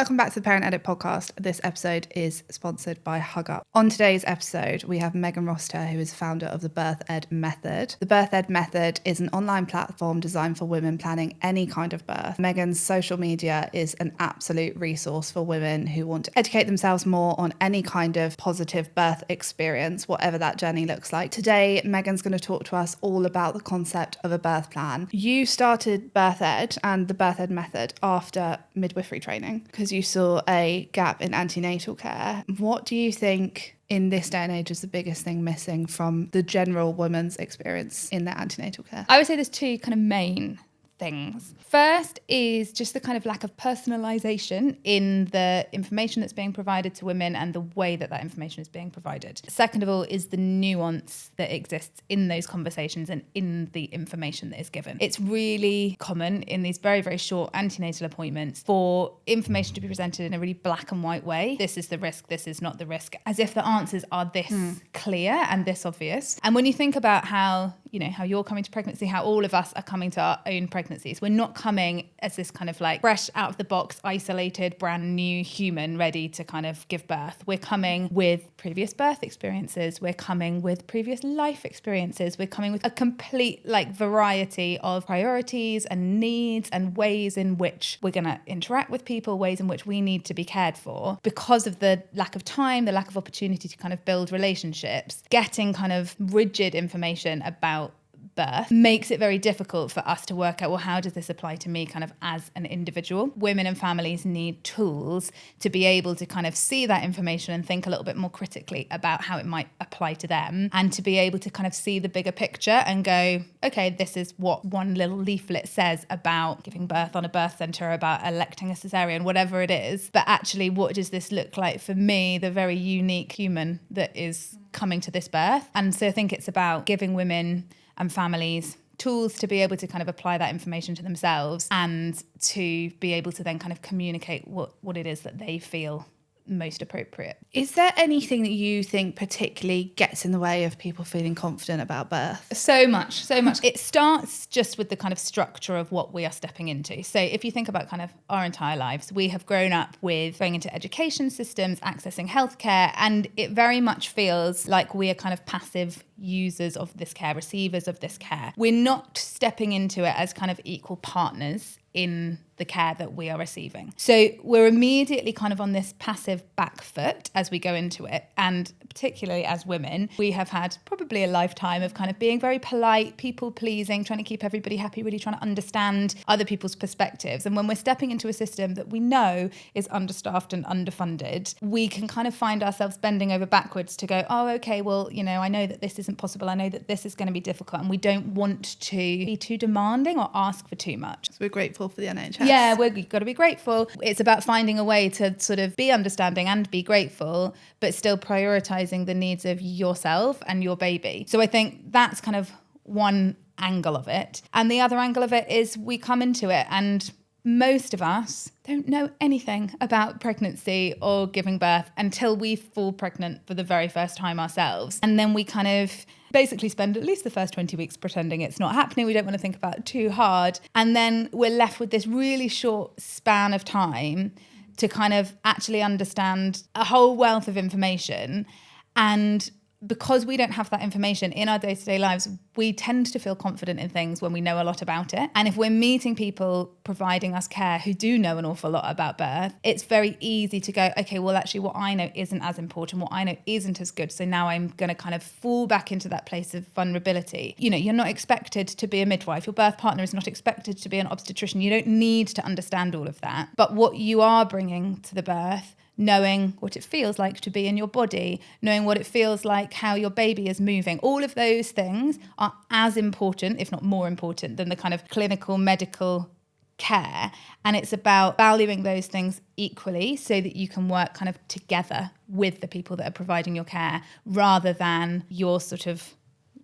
Welcome back to the Parent Edit podcast. This episode is sponsored by Hugup. On today's episode, we have Megan Rossiter, who is founder of the Birth Ed Method. The Birth Ed Method is an online platform designed for women planning any kind of birth. Megan's social media is an absolute resource for women who want to educate themselves more on any kind of positive birth experience, whatever that journey looks like. Today, Megan's going to talk to us all about the concept of a birth plan. You started Birth Ed and the Birth Ed Method after midwifery training because you saw a gap in antenatal care. What do you think in this day and age is the biggest thing missing from the general woman's experience in their antenatal care? I would say there's two kind of main things. First is just the kind of lack of personalisation in the information that's being provided to women and the way that that information is being provided. Second of all is the nuance that exists in those conversations and in the information that is given. It's really common in these very, very short antenatal appointments for information to be presented in a really black and white way. This is the risk, this is not the risk, as if the answers are this clear and this obvious. And when you think about how you're coming to pregnancy, how all of us are coming to our own pregnancies. We're not coming as this kind of like fresh out of the box, isolated, brand new human ready to kind of give birth. We're coming with previous birth experiences. We're coming with previous life experiences. We're coming with a complete variety of priorities and needs and ways in which we're going to interact with people, ways in which we need to be cared for because of the lack of time, the lack of opportunity to kind of build relationships. Getting kind of rigid information about birth makes it very difficult for us to work out, well, how does this apply to me kind of as an individual? Women and families need tools to be able to kind of see that information and think a little bit more critically about how it might apply to them, and to be able to kind of see the bigger picture and go, okay, this is what one little leaflet says about giving birth on a birth centre, about electing a cesarean, whatever it is. But actually, what does this look like for me, the very unique human that is coming to this birth? And so I think it's about giving women and families tools to be able to kind of apply that information to themselves and to be able to then kind of communicate what it is that they feel most appropriate. Is there anything that you think particularly gets in the way of people feeling confident about birth? So much. It starts just with the kind of structure of what we are stepping into. So if you think about kind of our entire lives, we have grown up with going into education systems, accessing healthcare, and it very much feels like we are kind of passive users of this care, receivers of this care. We're not stepping into it as kind of equal partners in the care that we are receiving. So we're immediately kind of on this passive back foot as we go into it. And particularly as women, we have had probably a lifetime of kind of being very polite, people pleasing, trying to keep everybody happy, really trying to understand other people's perspectives. And when we're stepping into a system that we know is understaffed and underfunded, we can kind of find ourselves bending over backwards to go, oh, okay, well, I know that this isn't possible. I know that this is going to be difficult. And we don't want to be too demanding or ask for too much. So we're grateful for the NHS. Yeah, we've got to be grateful. It's about finding a way to sort of be understanding and be grateful, but still prioritising the needs of yourself and your baby. So I think that's kind of one angle of it. And the other angle of it is we come into it and most of us don't know anything about pregnancy or giving birth until we fall pregnant for the very first time ourselves. And then we kind of basically spend at least the first 20 weeks pretending it's not happening. We don't want to think about it too hard. And then we're left with this really short span of time to kind of actually understand a whole wealth of information. And because we don't have that information in our day-to-day lives, we tend to feel confident in things when we know a lot about it. And if we're meeting people providing us care who do know an awful lot about birth, it's very easy to go, okay, well, actually what I know isn't as important, what I know isn't as good. So now I'm going to kind of fall back into that place of vulnerability. You're not expected to be a midwife. Your birth partner is not expected to be an obstetrician. You don't need to understand all of that. But what you are bringing to the birth, knowing what it feels like to be in your body, knowing what it feels like, how your baby is moving. All of those things are as important, if not more important, than the kind of clinical medical care. And it's about valuing those things equally so that you can work kind of together with the people that are providing your care, rather than you're sort of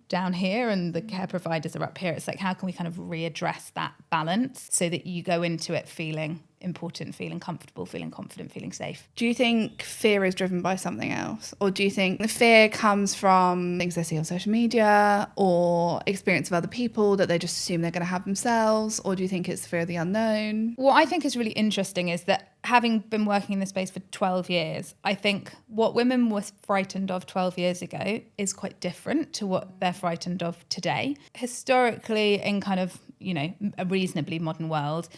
down here and the care providers are up here. It's like, how can we kind of readdress that balance so that you go into it feeling important, feeling comfortable, feeling confident, feeling safe. Do you think fear is driven by something else? Or do you think the fear comes from things they see on social media or experience of other people that they just assume they're going to have themselves? Or do you think it's the fear of the unknown? What I think is really interesting is that having been working in this space for 12 years, I think what women were frightened of 12 years ago is quite different to what they're frightened of today. Historically, in kind of, a reasonably modern world,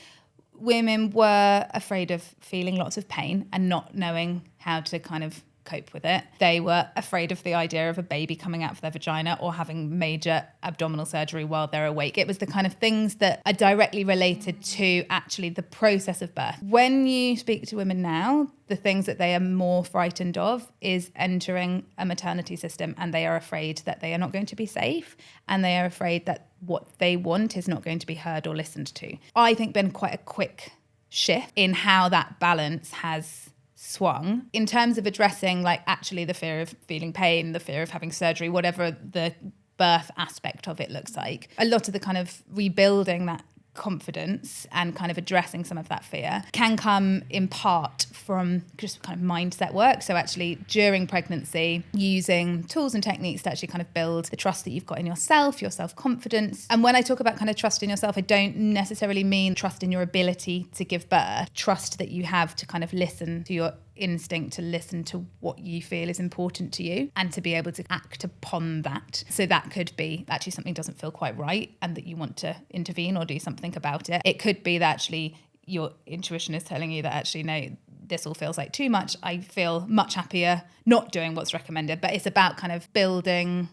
women were afraid of feeling lots of pain and not knowing how to kind of cope with it. They were afraid of the idea of a baby coming out of their vagina or having major abdominal surgery while they're awake. It was the kind of things that are directly related to actually the process of birth. When you speak to women now, the things that they are more frightened of is entering a maternity system, and they are afraid that they are not going to be safe, and they are afraid that what they want is not going to be heard or listened to. I think been quite a quick shift in how that balance has swung in terms of addressing actually the fear of feeling pain, the fear of having surgery, whatever the birth aspect of it looks like. A lot of the kind of rebuilding that confidence and kind of addressing some of that fear can come in part from just kind of mindset work. So actually during pregnancy, using tools and techniques to actually kind of build the trust that you've got in yourself, your self-confidence. And when I talk about kind of trust in yourself, I don't necessarily mean trust in your ability to give birth, trust that you have to kind of listen to your instinct, to listen to what you feel is important to you and to be able to act upon that. So that could be actually something doesn't feel quite right and that you want to intervene or do something about it. It could be that actually your intuition is telling you that actually, no, this all feels like too much. I feel much happier not doing what's recommended. But it's about kind of building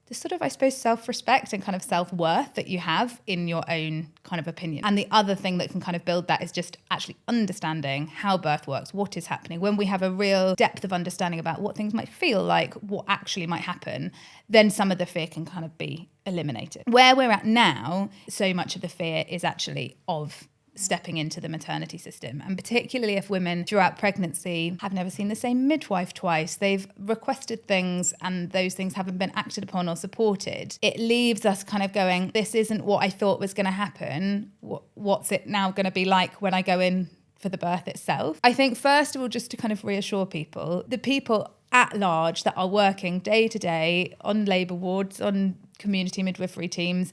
the sort of, I suppose, self-respect and kind of self-worth that you have in your own kind of opinion. And the other thing that can kind of build that is just actually understanding how birth works, what is happening. When we have a real depth of understanding about what things might feel like, what actually might happen, then some of the fear can kind of be eliminated. Where we're at now, so much of the fear is actually of stepping into the maternity system. And particularly if women throughout pregnancy have never seen the same midwife twice, they've requested things and those things haven't been acted upon or supported, it leaves us kind of going, this isn't what I thought was going to happen. What's it now going to be like when I go in for the birth itself? I think first of all, just to kind of reassure people, the people at large that are working day to day on labour wards, on community midwifery teams,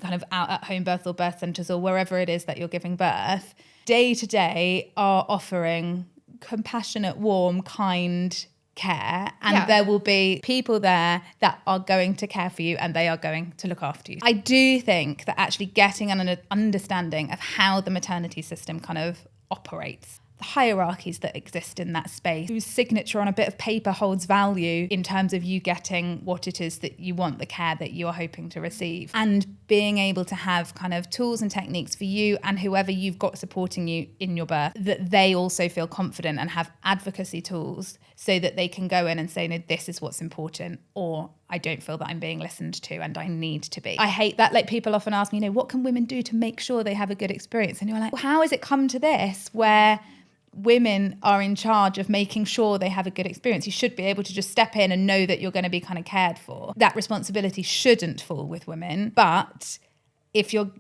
kind of out at home birth or birth centres or wherever it is that you're giving birth, day to day are offering compassionate, warm, kind care. And there will be people there that are going to care for you and they are going to look after you. I do think that actually getting an understanding of how the maternity system kind of operates, the hierarchies that exist in that space, whose signature on a bit of paper holds value in terms of you getting what it is that you want, the care that you are hoping to receive, and being able to have kind of tools and techniques for you and whoever you've got supporting you in your birth, that they also feel confident and have advocacy tools so that they can go in and say, no, this is what's important, or I don't feel that I'm being listened to and I need to be. I hate that. Like, people often ask me, what can women do to make sure they have a good experience? And you're like, well, how has it come to this where women are in charge of making sure they have a good experience? You should be able to just step in and know that you're going to be kind of cared for. That responsibility shouldn't fall with women. But if you're,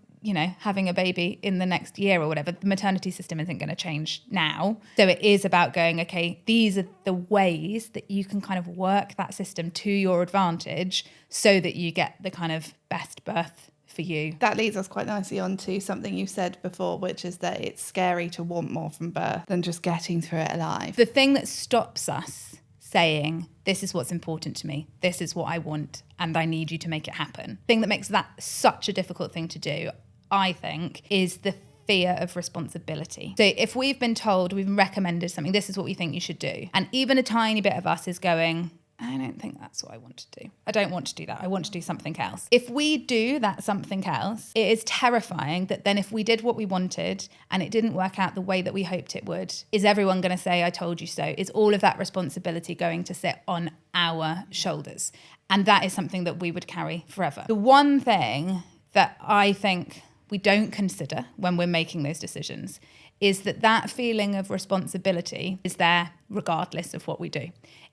having a baby in the next year or whatever, the maternity system isn't going to change now. So it is about going, okay, these are the ways that you can kind of work that system to your advantage so that you get the kind of best birth for you. That leads us quite nicely on to something you said before, which is that it's scary to want more from birth than just getting through it alive. The thing that stops us saying, this is what's important to me, this is what I want, and I need you to make it happen. The thing that makes that such a difficult thing to do, I think, is the fear of responsibility. So if we've been told, we've been recommended something, this is what we think you should do, and even a tiny bit of us is going, I don't think that's what I want to do. I don't want to do that. I want to do something else. If we do that something else, it is terrifying that then if we did what we wanted and it didn't work out the way that we hoped it would, is everyone going to say, I told you so? Is all of that responsibility going to sit on our shoulders? And that is something that we would carry forever. The one thing that I think we don't consider when we're making those decisions is that feeling of responsibility is there regardless of what we do.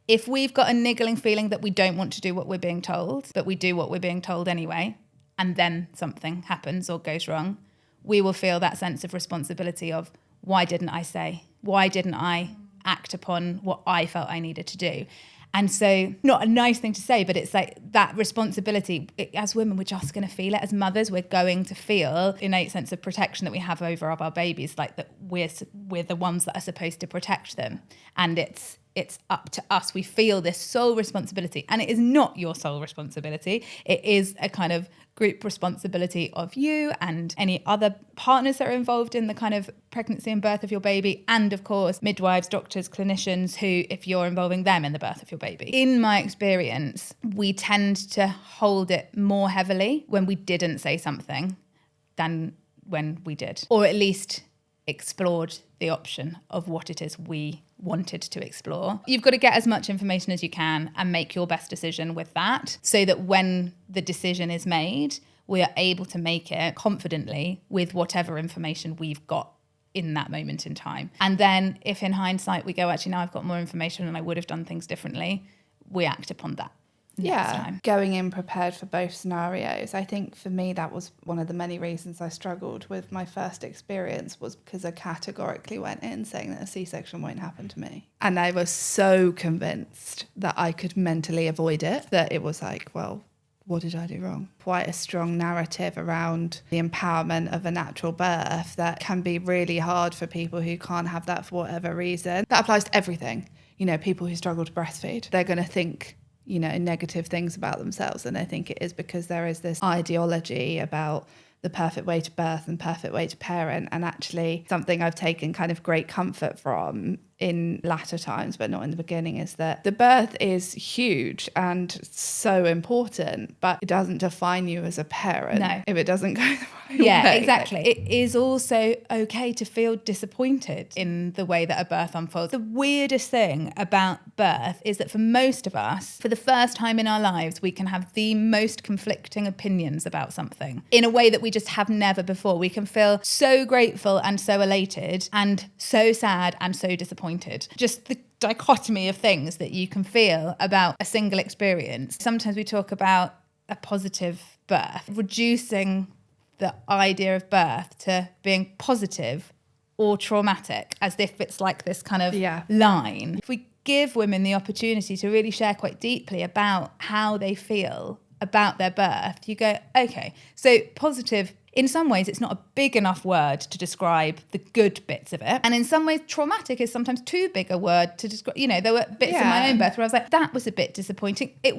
If we've got a niggling feeling that we don't want to do what we're being told, but we do what we're being told anyway, and then something happens or goes wrong, we will feel that sense of responsibility of, why didn't I say? Why didn't I act upon what I felt I needed to do? And so, not a nice thing to say, but it's like that responsibility. As women, we're just going to feel it. As mothers, we're going to feel innate sense of protection that we have over our babies, like that we're the ones that are supposed to protect them. And it's up to us. We feel this sole responsibility, and it is not your sole responsibility. It is a kind of group responsibility of you and any other partners that are involved in the kind of pregnancy and birth of your baby, and of course midwives, doctors, clinicians, who, if you're involving them in the birth of your baby. In my experience, we tend to hold it more heavily when we didn't say something than when we did, or at least explored the option of what it is we wanted to explore. You've got to get as much information as you can and make your best decision with that, so that when the decision is made, we are able to make it confidently with whatever information we've got in that moment in time. And then if in hindsight we go, actually, now I've got more information and I would have done things differently, we act upon that. Going in prepared for both scenarios. I think for me that was one of the many reasons I struggled with my first experience, was because I categorically went in saying that a C-section won't happen to me. And I was so convinced that I could mentally avoid it, that it was like, well, what did I do wrong? Quite a strong narrative around the empowerment of a natural birth that can be really hard for people who can't have that for whatever reason. That applies to everything. You know, people who struggle to breastfeed, they're going to think, you know, negative things about themselves. And I think it is because there is this ideology about the perfect way to birth and perfect way to parent. And actually something I've taken kind of great comfort from in latter times, but not in the beginning, is that the birth is huge and so important, but it doesn't define you as a parent. No. If it doesn't go the right Yeah, way. exactly. It is also okay to feel disappointed in the way that a birth unfolds. The weirdest thing about birth is that for most of us, for the first time in our lives, we can have the most conflicting opinions about something in a way that we just have never before. We can feel so grateful and so elated and so sad and so disappointed. Just the dichotomy of things that you can feel about a single experience. Sometimes we talk about a positive birth, reducing the idea of birth to being positive or traumatic, as if it's like this kind of line. If we give women the opportunity to really share quite deeply about how they feel about their birth, you go, okay, so positive, in some ways it's not a big enough word to describe the good bits of it. And in some ways traumatic is sometimes too big a word to describe, you know, there were bits in my own birth where I was like, that was a bit disappointing. That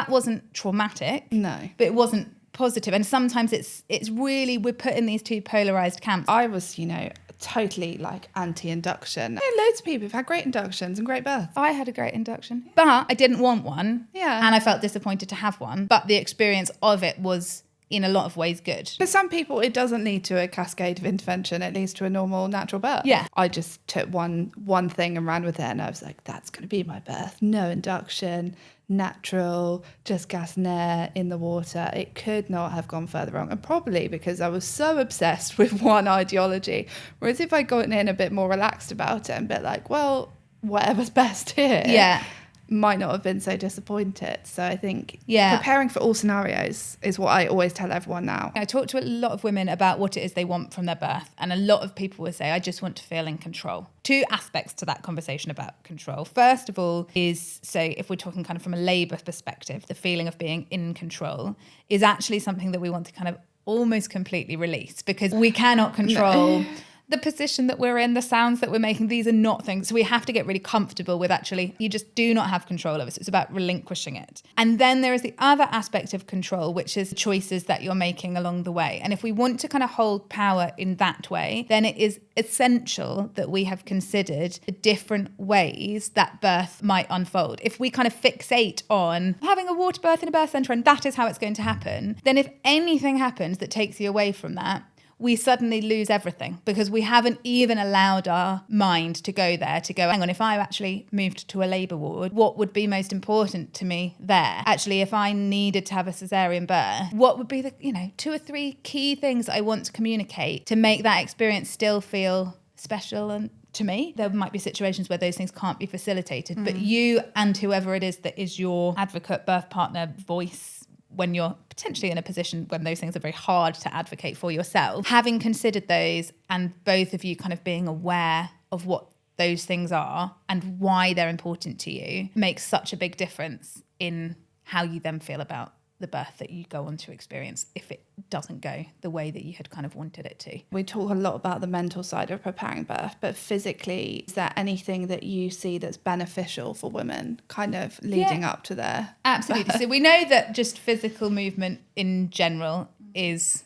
wasn't traumatic. No. But it wasn't positive. And sometimes it's really, we're put in these two polarized camps. I was, you know, totally like anti-induction. I know loads of people who've had great inductions and great births. I had a great induction, but I didn't want one. Yeah. And I felt disappointed to have one. But the experience of it was in a lot of ways good. For some people, it doesn't lead to a cascade of intervention. It leads to a normal natural birth. Yeah. I just took one thing and ran with it, and I was like, that's going to be my birth. No induction, natural, just gas and air in the water. It could not have gone further wrong. And probably because I was so obsessed with one ideology. Whereas if I'd gotten in a bit more relaxed about it and bit like, well, whatever's best here. Yeah. Might not have been so disappointed. So I think preparing for all scenarios is what I always tell everyone now. I talk to a lot of women about what it is they want from their birth, and a lot of people will say, I just want to feel in control. Two aspects to that conversation about control. First of all is, so if we're talking kind of from a labour perspective, the feeling of being in control is actually something that we want to kind of almost completely release, because we cannot control the position that we're in, the sounds that we're making. These are not things. So we have to get really comfortable with actually, you just do not have control of it. So it's about relinquishing it. And then there is the other aspect of control, which is choices that you're making along the way. And if we want to kind of hold power in that way, then it is essential that we have considered the different ways that birth might unfold. If we kind of fixate on having a water birth in a birth centre and that is how it's going to happen, then if anything happens that takes you away from that, we suddenly lose everything, because we haven't even allowed our mind to go there, to go, hang on, if I actually moved to a labour ward, what would be most important to me there? Actually, if I needed to have a caesarean birth, what would be the, 2 or 3 key things I want to communicate to make that experience still feel special and to me? There might be situations where those things can't be facilitated, but you and whoever it is that is your advocate, birth partner, voice, when you're potentially in a position when those things are very hard to advocate for yourself, having considered those and both of you kind of being aware of what those things are and why they're important to you makes such a big difference in how you then feel about the birth that you go on to experience if it doesn't go the way that you had kind of wanted it to. We talk a lot about the mental side of preparing birth, but physically, is there anything that you see that's beneficial for women kind of leading up to their Absolutely. So we know that just physical movement in general is,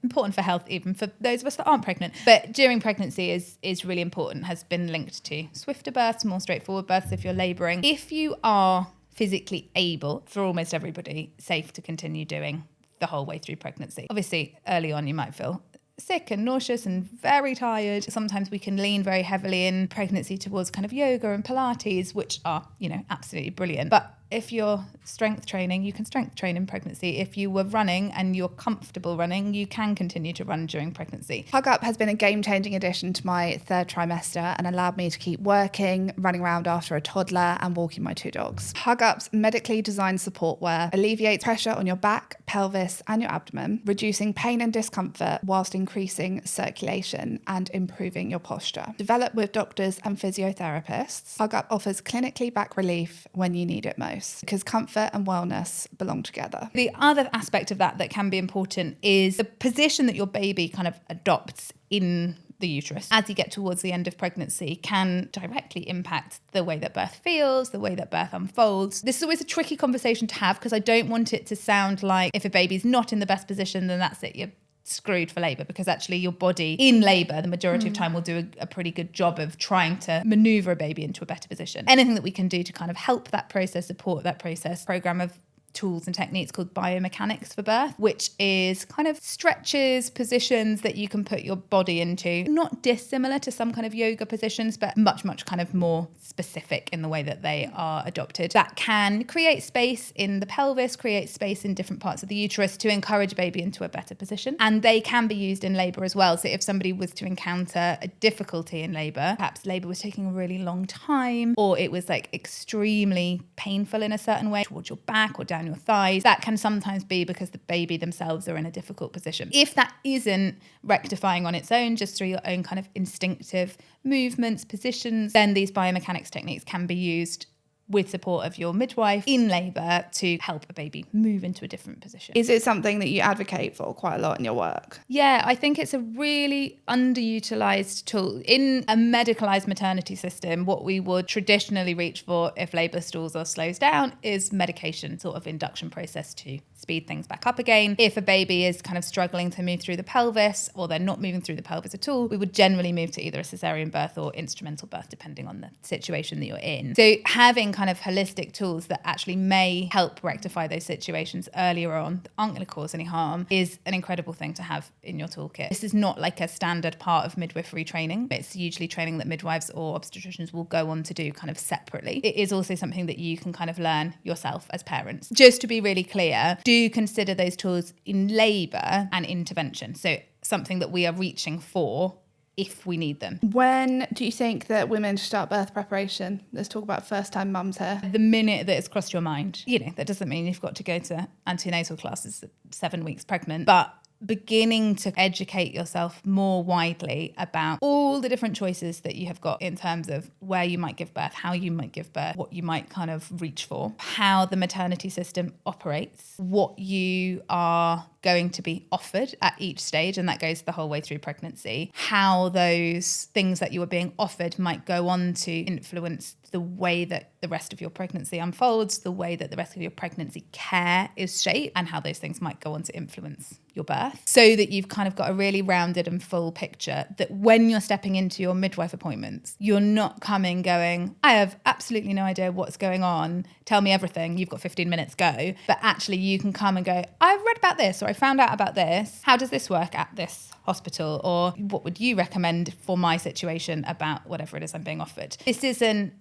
important for health, even for those of us that aren't pregnant. But during pregnancy is really important, has been linked to swifter births, more straightforward births if you're labouring. If you are physically able, for almost everybody, safe to continue doing the whole way through pregnancy. Obviously, early on you might feel sick and nauseous and very tired. Sometimes we can lean very heavily in pregnancy towards kind of yoga and Pilates, which are, absolutely brilliant. But if you're strength training, you can strength train in pregnancy. If you were running and you're comfortable running, you can continue to run during pregnancy. Hugup has been a game-changing addition to my third trimester and allowed me to keep working, running around after a toddler and walking my 2 dogs. Hugup's medically designed support wear alleviates pressure on your back, pelvis and your abdomen, reducing pain and discomfort whilst increasing circulation and improving your posture. Developed with doctors and physiotherapists, Hugup offers clinically back relief when you need it most, because comfort and wellness belong together. The other aspect of that can be important is the position that your baby kind of adopts in the uterus as you get towards the end of pregnancy can directly impact the way that birth feels, the way that birth unfolds. This is always a tricky conversation to have because I don't want it to sound like if a baby's not in the best position, then that's it, you're screwed for labour, because actually your body in labour the majority of time will do a pretty good job of trying to manoeuvre a baby into a better position. Anything that we can do to kind of help that process, support that process, program of tools and techniques called biomechanics for birth, which is kind of stretches, positions that you can put your body into, not dissimilar to some kind of yoga positions, but much kind of more specific in the way that they are adopted. That can create space in the pelvis, create space in different parts of the uterus to encourage a baby into a better position. And they can be used in labour as well. So if somebody was to encounter a difficulty in labour, perhaps labour was taking a really long time, or it was like extremely painful in a certain way towards your back or down your thighs, that can sometimes be because the baby themselves are in a difficult position. If that isn't rectifying on its own, just through your own kind of instinctive movements, positions, then these biomechanics techniques can be used with support of your midwife in labour to help a baby move into a different position. Is it something that you advocate for quite a lot in your work? Yeah, I think it's a really underutilised tool. In a medicalised maternity system, what we would traditionally reach for if labour stalls or slows down is medication, sort of induction process to speed things back up again. If a baby is kind of struggling to move through the pelvis or they're not moving through the pelvis at all, we would generally move to either a cesarean birth or instrumental birth, depending on the situation that you're in. So having kind of holistic tools that actually may help rectify those situations earlier on that aren't going to cause any harm is an incredible thing to have in your toolkit. This is not like a standard part of midwifery training. It's usually training that midwives or obstetricians will go on to do kind of separately. It is also something that you can kind of learn yourself as parents. Just to be really clear, do consider those tools in labour and intervention. So something that we are reaching for if we need them. When do you think that women should start birth preparation? Let's talk about first-time mums here. The minute that it's crossed your mind, that doesn't mean you've got to go to antenatal classes at 7 weeks pregnant, but beginning to educate yourself more widely about all the different choices that you have got in terms of where you might give birth, how you might give birth, what you might kind of reach for, how the maternity system operates, what you are going to be offered at each stage, and that goes the whole way through pregnancy, how those things that you are being offered might go on to influence the way that the rest of your pregnancy unfolds, the way that the rest of your pregnancy care is shaped, and how those things might go on to influence your birth, so that you've kind of got a really rounded and full picture that when you're stepping into your midwife appointments, you're not coming going, I have absolutely no idea what's going on, tell me everything, you've got 15 minutes, go. But actually you can come and go, I've read about this, or I found out about this, how does this work at this hospital, or what would you recommend for my situation about whatever it is I'm being offered. This isn't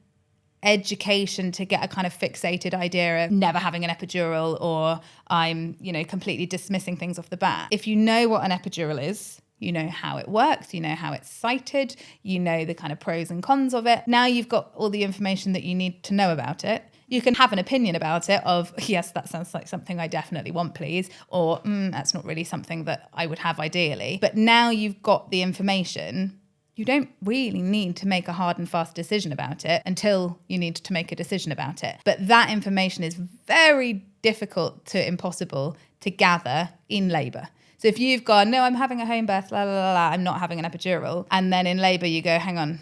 education to get a kind of fixated idea of never having an epidural, or I'm, completely dismissing things off the bat. If you know what an epidural is, you know how it works, you know how it's sited, you know the kind of pros and cons of it. Now you've got all the information that you need to know about it. You can have an opinion about it of, yes, that sounds like something I definitely want, please, or that's not really something that I would have ideally. But now you've got the information, you don't really need to make a hard and fast decision about it until you need to make a decision about it. But that information is very difficult to impossible to gather in labour. So if you've gone, no, I'm having a home birth, la, la, la, la, I'm not having an epidural. And then in labour you go, hang on,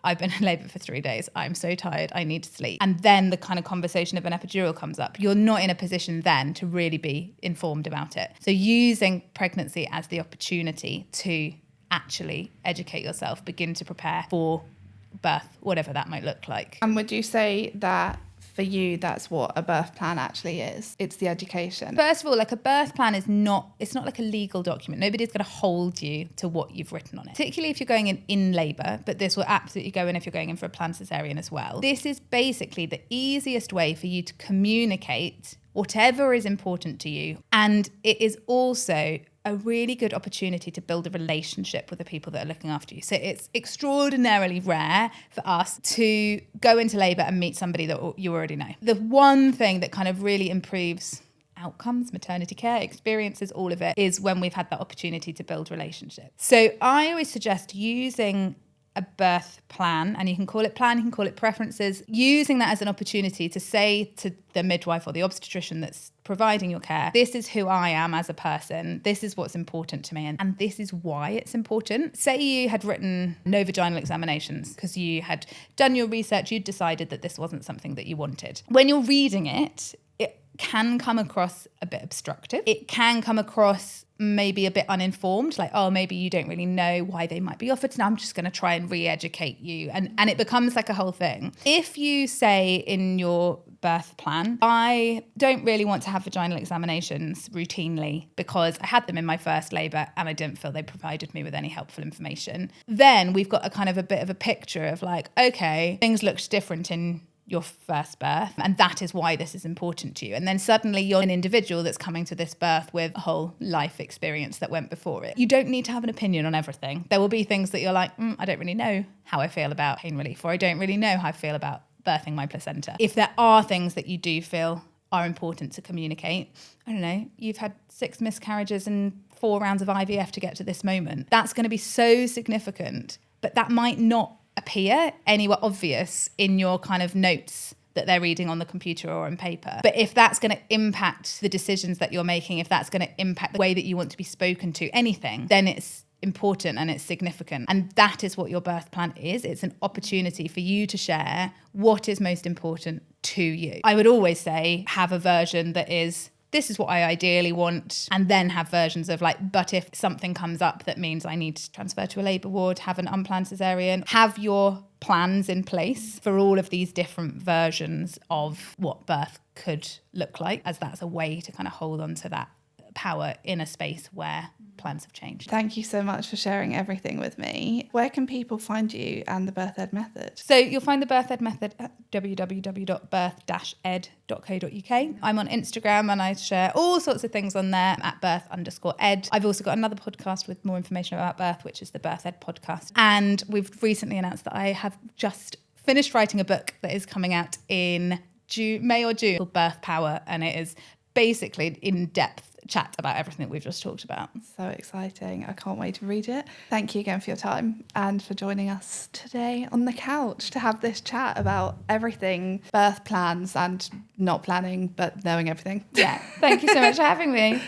I've been in labour for 3 days. I'm so tired. I need to sleep. And then the kind of conversation of an epidural comes up. You're not in a position then to really be informed about it. So using pregnancy as the opportunity to actually educate yourself, begin to prepare for birth, whatever that might look like. And would you say that for you, that's what a birth plan actually is? It's the education. First of all, like a birth plan is not, it's not like a legal document. Nobody's going to hold you to what you've written on it, particularly if you're going in labour, but this will absolutely go in if you're going in for a planned cesarean as well. This is basically the easiest way for you to communicate whatever is important to you. And it is also a really good opportunity to build a relationship with the people that are looking after you. So it's extraordinarily rare for us to go into labour and meet somebody that you already know. The one thing that kind of really improves outcomes, maternity care, experiences, all of it, is when we've had that opportunity to build relationships. So I always suggest using a birth plan, and you can call it plan, you can call it preferences, using that as an opportunity to say to the midwife or the obstetrician that's providing your care, this is who I am as a person, this is what's important to me, and this is why it's important. Say you had written no vaginal examinations because you had done your research, you'd decided that this wasn't something that you wanted. When you're reading it, it can come across a bit obstructive. It can come across maybe a bit uninformed, like, oh, maybe you don't really know why they might be offered. So now I'm just going to try and re-educate you. And it becomes like a whole thing. If you say in your birth plan, I don't really want to have vaginal examinations routinely because I had them in my first labour and I didn't feel they provided me with any helpful information, then we've got a kind of a bit of a picture of like, okay, things looked different in your first birth, and that is why this is important to you. And then suddenly you're an individual that's coming to this birth with a whole life experience that went before it. You don't need to have an opinion on everything. There will be things that you're like, I don't really know how I feel about pain relief, or I don't really know how I feel about birthing my placenta. If there are things that you do feel are important to communicate, I don't know, you've had 6 miscarriages and 4 rounds of IVF to get to this moment. That's going to be so significant, but that might not appear anywhere obvious in your kind of notes that they're reading on the computer or on paper. But if that's going to impact the decisions that you're making, if that's going to impact the way that you want to be spoken to, anything, then it's important and it's significant. And that is what your birth plan is. It's an opportunity for you to share what is most important to you. I would always say have a version that is, this is what I ideally want, and then have versions of like, but if something comes up that means I need to transfer to a labour ward, have an unplanned cesarean, have your plans in place for all of these different versions of what birth could look like, as that's a way to kind of hold on to that power in a space where plans have changed. Thank you so much for sharing everything with me. Where can people find you and the Birth Ed Method? So you'll find the Birth Ed Method at www.birth-ed.co.uk. I'm on Instagram and I share all sorts of things on there at birth_ed. I've also got another podcast with more information about birth, which is the Birth Ed podcast. And we've recently announced that I have just finished writing a book that is coming out in May or June called Birth Power, and it is basically in-depth chat about everything that we've just talked about. So exciting. I can't wait to read it. Thank you again for your time and for joining us today on the couch to have this chat about everything birth plans and not planning, but knowing everything. Yeah. Thank you so much for having me.